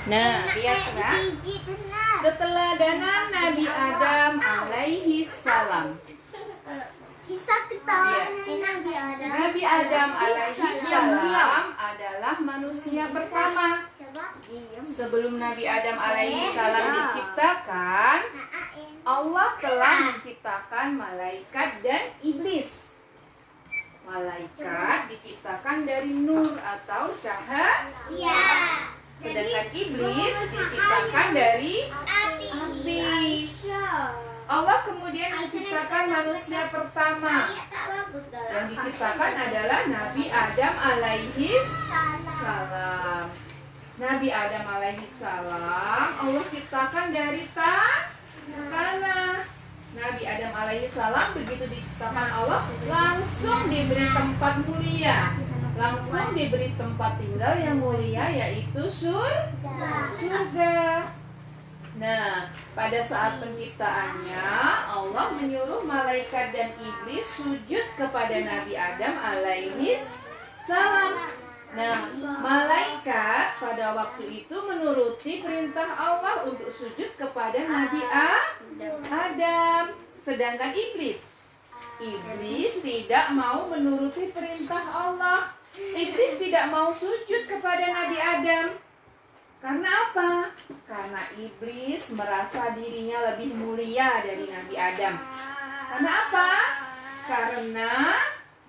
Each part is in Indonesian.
Nah, lihat ya. Keteladanan Nabi Adam alaihi salam. Kisah keteladanan Nabi Adam. Nabi Adam alaihi salam adalah manusia pertama. Sebelum Nabi Adam alaihi salam diciptakan, Allah telah menciptakan malaikat dan iblis. Malaikat diciptakan dari nur atau cahaya. Sedangkan iblis diciptakan dari api. Allah kemudian menciptakan manusia pertama. Yang diciptakan adalah Nabi Adam alaihi salam. Nabi Adam alaihi salam Allah ciptakan dari tanah. Nabi Adam alaihi salam begitu diciptakan Allah langsung diberi tempat mulia. Langsung diberi tempat tinggal yang mulia, yaitu surga. Nah, pada saat penciptaannya Allah menyuruh malaikat dan iblis sujud kepada Nabi Adam alaihi salam. Nah, malaikat pada waktu itu menuruti perintah Allah untuk sujud kepada Nabi Adam. Sedangkan iblis tidak mau menuruti perintah Allah. Iblis tidak mau sujud kepada Nabi Adam. Karena apa? Karena iblis merasa dirinya lebih mulia dari Nabi Adam. Karena apa? Karena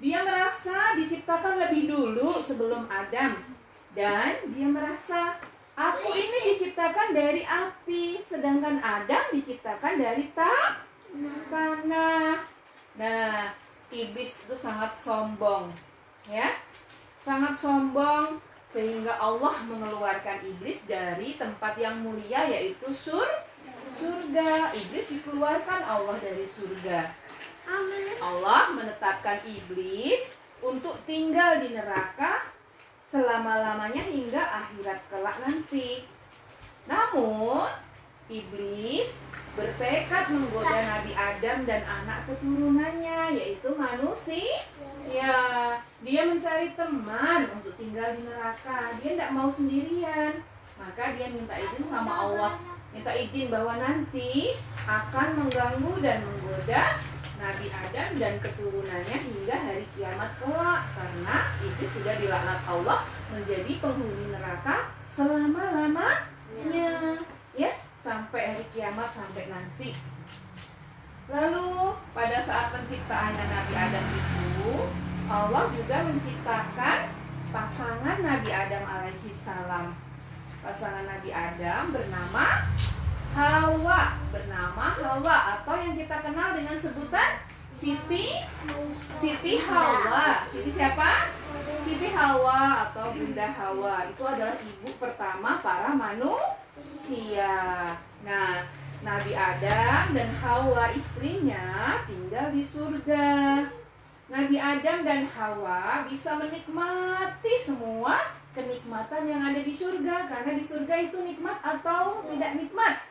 dia merasa diciptakan lebih dulu sebelum Adam. Dan dia merasa aku ini diciptakan dari api, sedangkan Adam diciptakan dari tanah. Nah, iblis itu sangat sombong, ya. Sangat sombong sehingga Allah mengeluarkan iblis dari tempat yang mulia, yaitu surga. Iblis dikeluarkan Allah dari surga. Allah menetapkan iblis untuk tinggal di neraka selama-lamanya hingga akhirat kelak nanti. Namun iblis bertekad menggoda Nabi Adam dan anak keturunannya, yaitu manusia. Dia mencari teman untuk tinggal di neraka. Dia tidak mau sendirian. Maka dia minta izin sama Allah, minta izin bahwa nanti akan mengganggu dan menggoda Nabi Adam dan keturunannya hingga hari kiamat kelak. Karena iblis sudah dilaknat Allah menjadi penghuni neraka selama-lamanya, ya, sampai hari kiamat, sampai nanti. Lalu pada saat penciptaannya Nabi Adam itu, Allah juga menciptakan pasangan Nabi Adam alaihi salam. Pasangan Nabi Adam bernama Hawa, atau yang kita kenal dengan sebutan Siti Hawa. Siti siapa? Siti Hawa atau Bunda Hawa. Itu adalah ibu pertama para manusia. Nah, Nabi Adam dan Hawa istrinya tinggal di surga. Nabi Adam dan Hawa bisa menikmati semua kenikmatan yang ada di surga. Karena di surga itu nikmat atau tidak nikmat?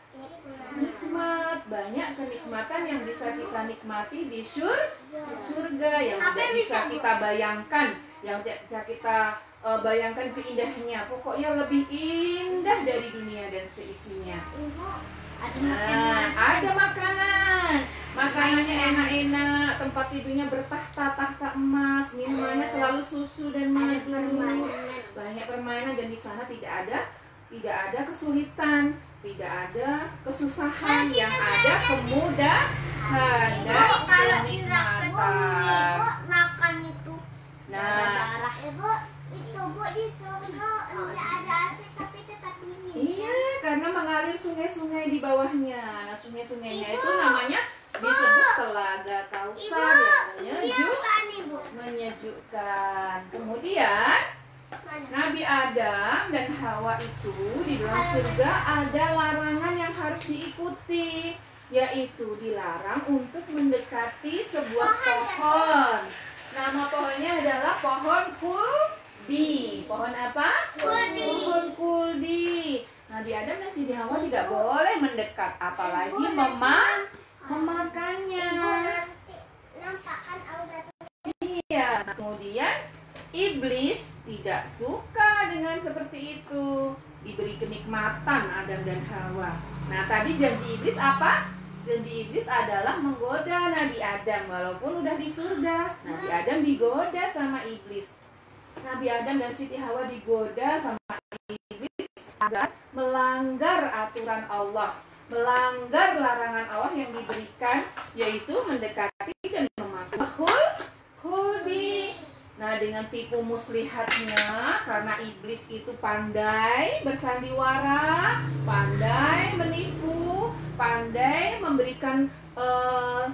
Nikmat. Banyak kenikmatan yang bisa kita nikmati di surga, yang tidak bisa kita bayangkan, yang tidak bisa kita bayangkan keindahannya. Pokoknya lebih indah dari dunia dan seisinya. Ada makanan. Makanannya enak-enak, tempat tidurnya bertahta-tahta emas, minumannya selalu susu dan madu. Banyak permainan dan di sana tidak ada kesulitan, tidak ada kesusahan, yang ada kemudahan dan kenikmatan. Makan itu. Nah, Ibu, itu Bu di surga enggak ada air tapi tetap dingin. iya, karena mengalir sungai-sungai di bawahnya. Nah, sungai-sungainya itu namanya disebut telaga Kausar yang menyejukkan. Kemudian Nabi Adam dan Hawa itu di dalam surga ada larangan yang harus diikuti, yaitu dilarang untuk mendekati sebuah pohon. Nama pohonnya adalah pohon kuldi. Pohon apa? Kuldi. Pohon kuldi. Nabi Adam dan Siti Hawa tidak boleh mendekat, apalagi memakannya. Ibu nanti nampakkan aurat. Iya. Kemudian iblis tidak suka dengan seperti itu. diberi kenikmatan Adam dan Hawa. Nah, tadi janji iblis apa? Janji iblis adalah menggoda Nabi Adam walaupun udah di surga. Nabi Adam digoda sama iblis. Nabi Adam dan Siti Hawa digoda sama iblis agar melanggar aturan Allah, melanggar larangan Allah yang diberikan, yaitu mendekati dan memakan khuldi. Nah, dengan tipu muslihatnya, karena iblis itu pandai bersandiwara, pandai menipu, pandai memberikan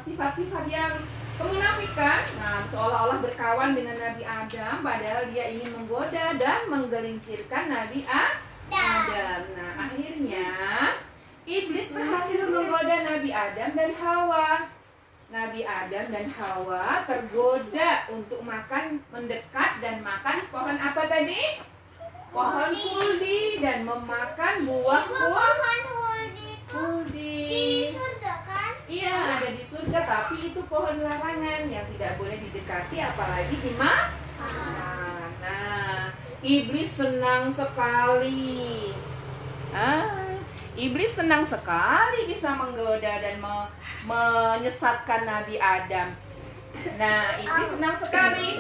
sifat-sifat yang kemunafikan. Nah, seolah-olah berkawan dengan Nabi Adam, padahal dia ingin menggoda dan menggelincirkan Nabi Adam. Nah, akhirnya iblis berhasil menggoda Nabi Adam dan Hawa. Nabi Adam dan Hawa tergoda untuk mendekat dan makan pohon apa tadi? Pohon khuldi, dan memakan buah khuldi. Di surga kan? Iya, ada di surga, tapi itu pohon larangan yang tidak boleh didekati apalagi dimakan. Nah, iblis senang sekali. Iblis senang sekali bisa menggoda dan menyesatkan Nabi Adam. Nah, iblis senang sekali.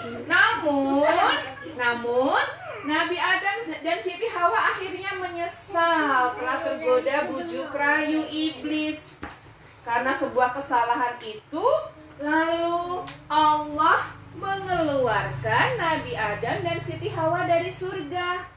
Namun Nabi Adam dan Siti Hawa akhirnya menyesal telah tergoda bujuk rayu iblis. Karena sebuah kesalahan itu, lalu Allah mengeluarkan Nabi Adam dan Siti Hawa dari surga.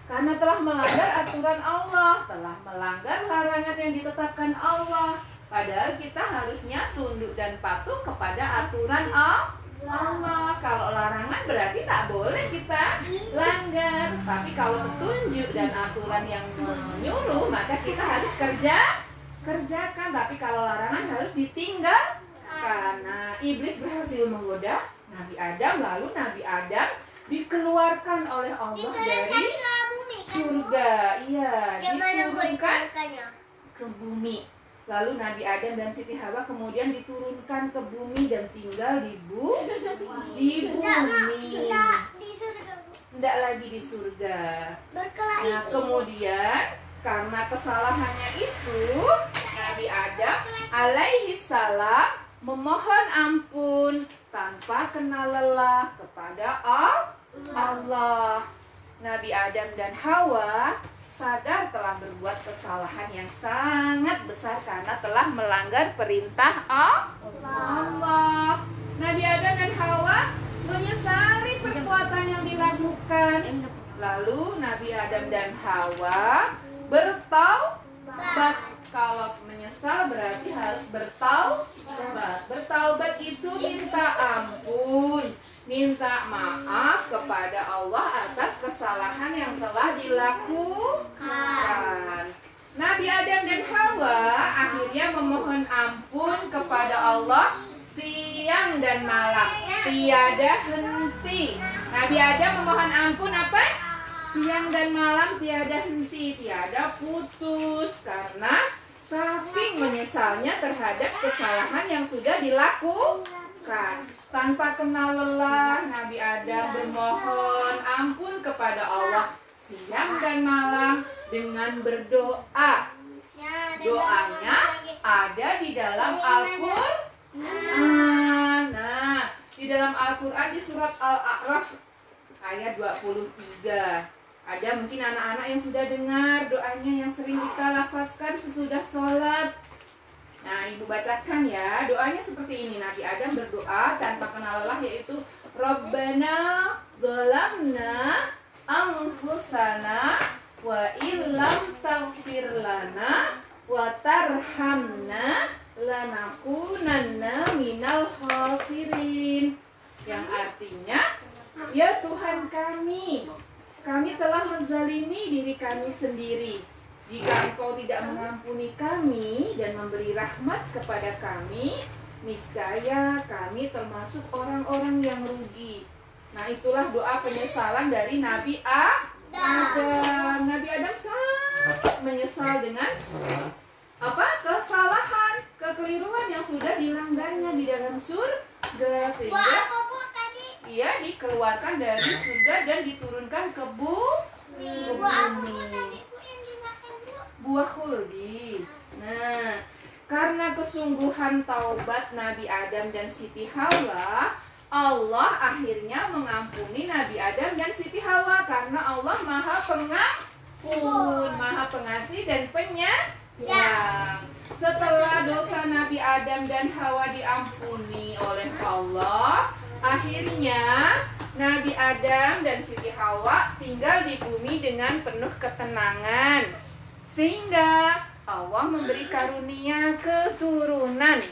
Karena telah melanggar aturan Allah, telah melanggar larangan yang ditetapkan Allah. Padahal kita harusnya tunduk dan patuh kepada aturan Allah. Kalau larangan berarti tak boleh kita langgar. Tapi kalau petunjuk dan aturan yang menyuruh, maka kita harus kerjakan. Tapi kalau larangan harus ditinggalkan. Karena iblis berhasil menggoda Nabi Adam, lalu Nabi Adam dikeluarkan oleh Allah dari surga. Iya, diturunkan ke bumi. Lalu Nabi Adam dan Siti Hawa kemudian diturunkan ke bumi dan tinggal di bumi. Tidak lagi di surga. Nah, kemudian karena kesalahannya itu, Nabi Adam alaihi salam memohon ampun tanpa kenal lelah kepada Allah. Nabi Adam dan Hawa sadar telah berbuat kesalahan yang sangat besar karena telah melanggar perintah Allah. Nabi Adam dan Hawa menyesali perbuatan yang dilakukan. Lalu Nabi Adam dan Hawa bertaubat. Kalau menyesal berarti harus bertaubat. Bertaubat itu minta ampun, minta maaf kepada Allah atas kesalahan yang telah dilakukan. Nabi Adam dan Hawa akhirnya memohon ampun kepada Allah siang dan malam, tiada henti. Nabi Adam memohon ampun apa? Siang dan malam tiada henti, tiada putus, karena saking menyesalnya terhadap kesalahan yang sudah dilakukan. Tanpa kenal lelah, Nabi Adam bermohon ampun kepada Allah siang dan malam dengan berdoa. Doanya ada di dalam Al-Quran. Nah, di dalam Al-Quran di surat Al-A'raf ayat 23. Ada mungkin anak-anak yang sudah dengar doanya yang sering kita lafazkan sesudah sholat. Nah, ibu bacakan ya. Doanya seperti ini. Nabi Adam berdoa tanpa kenal lelah, yaitu Rabbana zalamna anfusana wa illam taghfir lana wa tarhamna lanakunanna minal khasirin. Yang artinya, ya Tuhan kami telah menzalimi diri kami sendiri. Jika Engkau tidak mengampuni kami dan memberi rahmat kepada kami, niscaya kami termasuk orang-orang yang rugi. Nah, itulah doa penyesalan dari Nabi Adam. Nabi Adam sangat menyesal dengan kesalahan, kekeliruan yang sudah dilanggarnya di dalam surga, sehingga ia dikeluarkan dari surga dan diturunkan ke bumi. buah khuldi. Nah, karena kesungguhan taubat Nabi Adam dan Siti Hawa, Allah akhirnya mengampuni Nabi Adam dan Siti Hawa karena Allah Maha Pengampun, Maha Pengasih dan Penyayang. Setelah dosa Nabi Adam dan Hawa diampuni oleh Allah, akhirnya Nabi Adam dan Siti Hawa tinggal di bumi dengan penuh ketenangan. Sehingga Allah memberi karunia keturunan.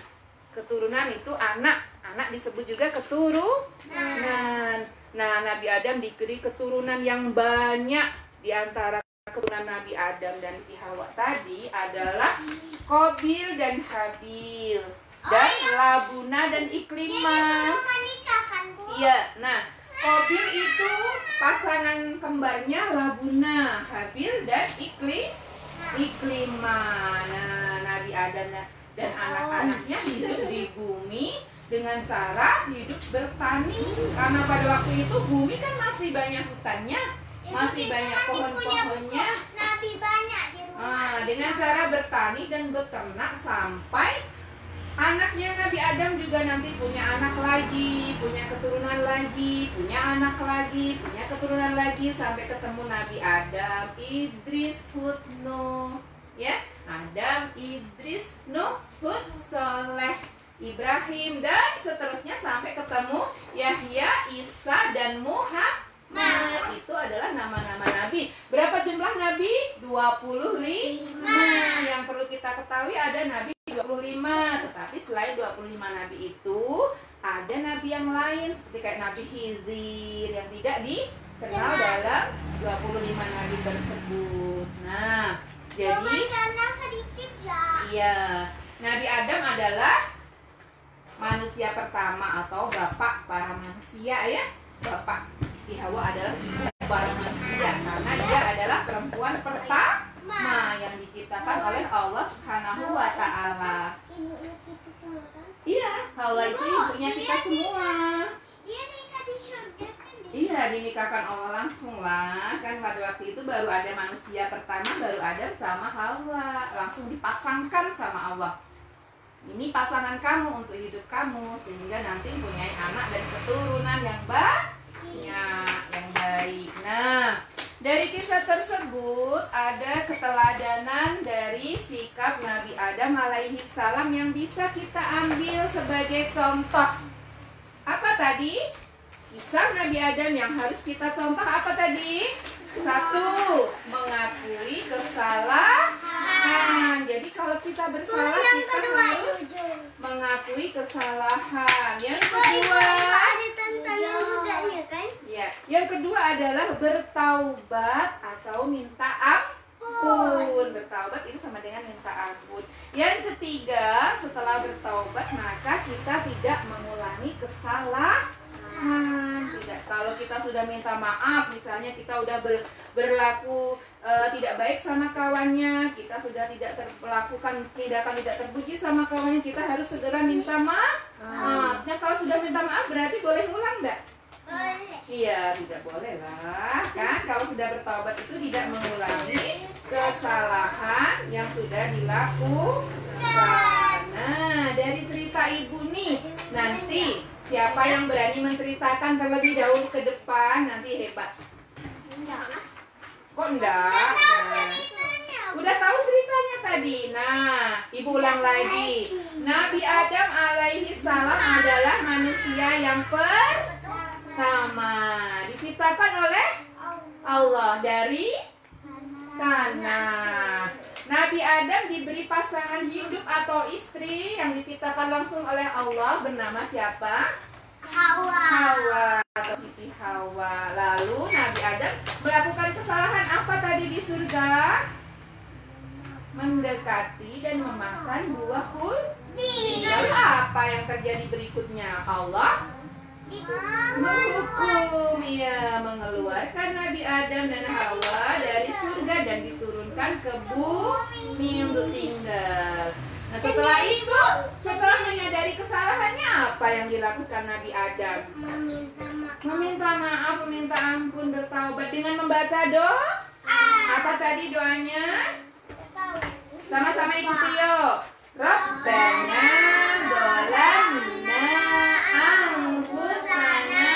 Keturunan itu anak. Anak disebut juga keturunan. Nah, Nabi Adam diberi keturunan yang banyak. Di antara keturunan Nabi Adam dan Siti Hawa tadi adalah Qabil dan Habil, dan Labuna dan Iklimah. Iya, nah Qabil itu pasangan kembarnya Labuna, Habil dan Iklimah. Nah, Nabi Adam dan anak-anaknya hidup di bumi dengan cara hidup bertani. Karena pada waktu itu bumi kan masih banyak hutannya, masih banyak pohon-pohonnya. Nabi banyak di rumah. Dengan cara bertani dan beternak sampai anaknya Nabi Adam juga nanti punya anak lagi, punya keturunan lagi, punya anak lagi, punya keturunan lagi, sampai ketemu Nabi Adam, Idris, Hud, Nuh, ya, Adam, Idris, Nuh, Hud, Soleh, Ibrahim, dan seterusnya sampai ketemu Yahya, Isa, dan Muhammad. Itu adalah nama-nama nabi. Berapa jumlah nabi? 25. Yang perlu kita ketahui ada nabi 25. Tetapi selain 25 nabi itu, ada nabi yang lain seperti kayak Nabi Khidir yang tidak dikenal dalam 25 nabi tersebut. Nah, jadi sedikit ya. iya, Nabi Adam adalah manusia pertama atau bapak para manusia, ya. Bapak Siti Hawa adalah ibu para manusia karena dia adalah perempuan pertama yang diciptakan oleh Allah Subhanahu wa Ta'ala. Iya, Hawa itu ibunya kita semua. Dia nikah di surga kan? Iya, dinikahkan Allah langsung lah. Kan pada waktu itu baru ada manusia pertama, baru Adam sama Hawa, langsung dipasangkan sama Allah. Ini pasangan kamu untuk hidup kamu, sehingga nanti punya anak dan keturunan yang yang baik. Nah, dari kisah tersebut ada keteladanan dari sikap Nabi Adam alaihi salam yang bisa kita ambil sebagai contoh. Apa tadi? Kisah Nabi Adam yang harus kita contoh apa tadi? 1. Mengakui kesalahan. Jadi kalau kita bersalah, kita harus mengakui kesalahan. Yang kedua, ada tantangan juga ya kan? ya, yang kedua adalah bertaubat atau minta ampun. Bertaubat itu sama dengan minta ampun. Yang ketiga, setelah bertaubat maka kita tidak mengulangi kesalahan. Tidak. Kalau kita sudah minta maaf, misalnya kita udah berlaku tidak baik sama kawannya, kita sudah tidak melakukan tindakan tidak terpuji sama kawannya, kita harus segera minta maaf. Nah, kalau sudah minta maaf berarti boleh ngulang enggak? Boleh. Iya, tidak boleh lah. Kan kalau sudah bertaubat itu tidak mengulangi kesalahan yang sudah dilakukan. Nah, dari cerita ibu nih, nanti siapa yang berani menceritakan terlebih dahulu ke depan nanti hebat. Kok enggak? Nah, udah tahu ceritanya tadi. Nah, ibu ulang lagi. Nabi Adam alaihi salam adalah manusia yang pertama diciptakan oleh Allah dari tanah. Nabi Adam diberi pasangan hidup atau istri yang diciptakan langsung oleh Allah bernama siapa? Hawa atau Siti Hawa. Lalu Nabi Adam melakukan kesalahan apa tadi di surga? Mendekati dan memakan buah khuldi. Lalu apa yang terjadi berikutnya? Allah menghukum, ya, mengeluarkan Nabi Adam dan Hawa dari surga dan diturunkan ke bumi untuk tinggal. Nah, setelah itu, setelah menyadari kesalahannya, apa yang dilakukan Nabi Adam? Meminta maaf, meminta ampun, bertaubat dengan membaca doa. Apa tadi doanya? Sama-sama ikuti yuk. Rabbana dolamna anfusana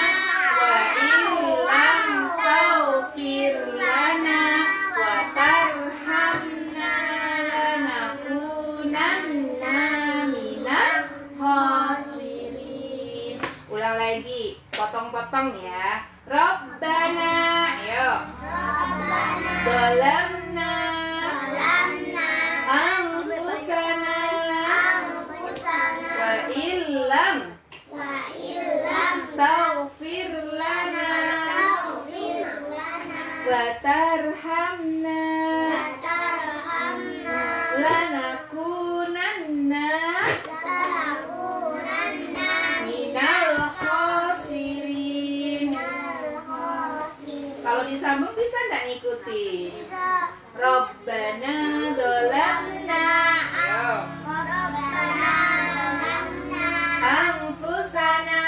wa illam taghfir lana wa tarhamna lanakunanna minal khasirin. Ulang lagi, potong-potong ya. Rabbana, ayo. Dolamna anfusana wa illam taghfir lana wa tarhamna lanakunanna minal khasirin. Kalau disambung bisa nggak ngikutin? Rabbana dolamna anfusana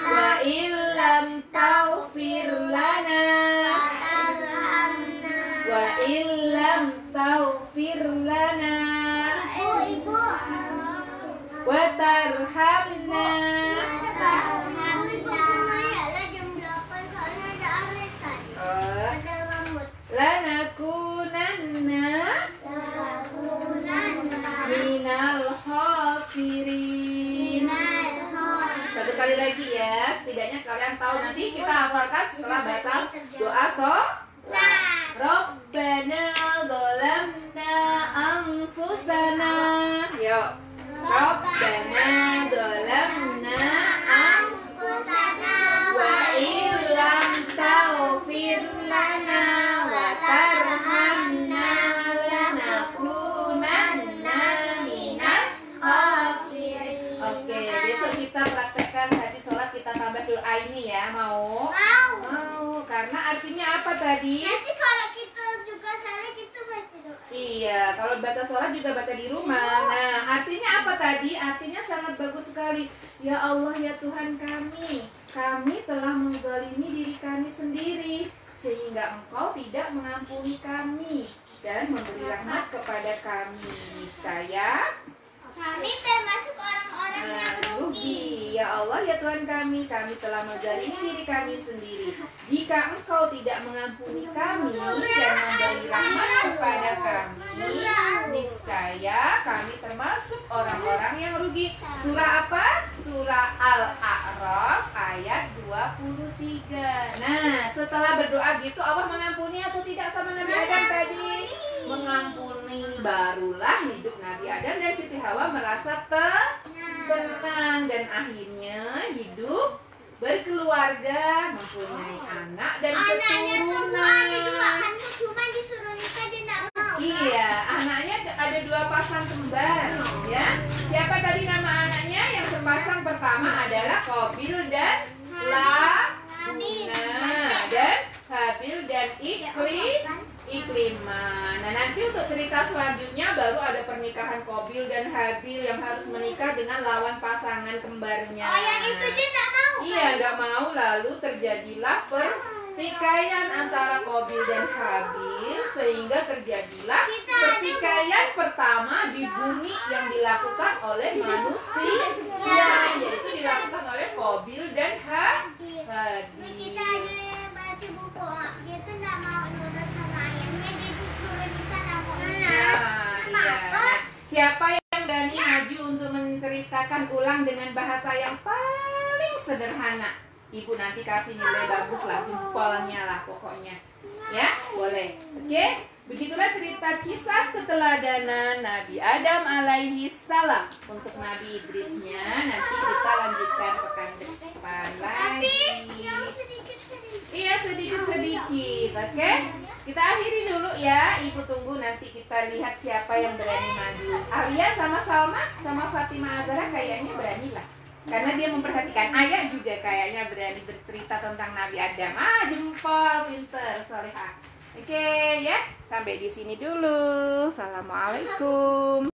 wa illam taghfir lana wa illam taghfir lana wa tarhamna lanakunanna minal khasirin. Satu kali lagi ya, setidaknya kalian tahu, nanti kita hafalkan setelah baca doa sholat. Rabbana dolamna anfusana. Yuk. Rabbana dolamna anfusana wa illam taghfir lana wa tarhamna lanakunanna minal khasirin. Oke, besok kita praktekkan tadi sholat, kita tambah doa ini ya. Mau? Mau. Karena artinya apa tadi? Nanti kalau kita juga salah kita baca doa. Iya, kalau baca sholat juga baca di rumah. Nah, artinya apa tadi? Artinya sangat bagus sekali. Ya Allah, ya Tuhan kami telah menzalimi diri kami sendiri, sehingga Engkau tidak mengampuni kami dan memberi rahmat kepada kami. Niscaya Kami termasuk orang-orang yang rugi. Ya Allah, ya Tuhan kami telah menzalimi diri kami sendiri. Jika Engkau tidak mengampuni kami dan memberi rahmat kepada kami, niscaya kami termasuk orang-orang yang rugi. Surah apa? Surah Al-A'raf ayat 23. Nah, setelah berdoa gitu, Allah mengampuni atau tidak sama Nabi Adam tadi? Mengampuni. Barulah hidup Nabi Adam dan Siti Hawa merasa tenang dan akhirnya hidup berkeluarga, mempunyai anak dan Anaknya tuh keturunan. ada dua kan, cuma disuruh nikah dia nggak mau. Iya, anaknya ada 2 pasang kembar, ya. Siapa tadi nama anaknya? Yang sepasang pertama adalah Qabil dan Labuna, dan Habil dan Iklimah. Nah, nanti untuk cerita selanjutnya baru ada pernikahan Qabil dan Habil yang harus menikah dengan lawan pasangan kembarnya. Oh, yang itu dia nggak mau. Iya, nggak mau. Lalu terjadilah pertikaian antara Qabil dan Habil, sehingga terjadilah pertikaian pertama di bumi yang dilakukan oleh manusia, yaitu dilakukan oleh Qabil dan Habil. Kita ada baca buku, dia tuh nggak mau nurut sama ayahnya, dia disuruh nikah sama Nah, iya. Nah, siapa yang berani maju untuk menceritakan ulang dengan bahasa yang paling sederhana? Ibu nanti kasih nilai bagus lah, jempolnya lah pokoknya. Ya, boleh. Oke, begitulah cerita kisah keteladanan Nabi Adam alaihi salam. Untuk Nabi Idrisnya nanti kita lanjutkan pekan depan lagi. yang sedikit-sedikit. Iya, sedikit-sedikit. Oke, kita akhiri dulu ya. Ibu tunggu nanti kita lihat siapa yang berani maju. Alia sama Salma sama Fatima Azhara kayaknya berani lah. Karena dia memperhatikan. Ayah juga kayaknya berani bercerita tentang Nabi Adam. Jempol, pinter, solehah. Oke ya, sampai di sini dulu. Assalamualaikum.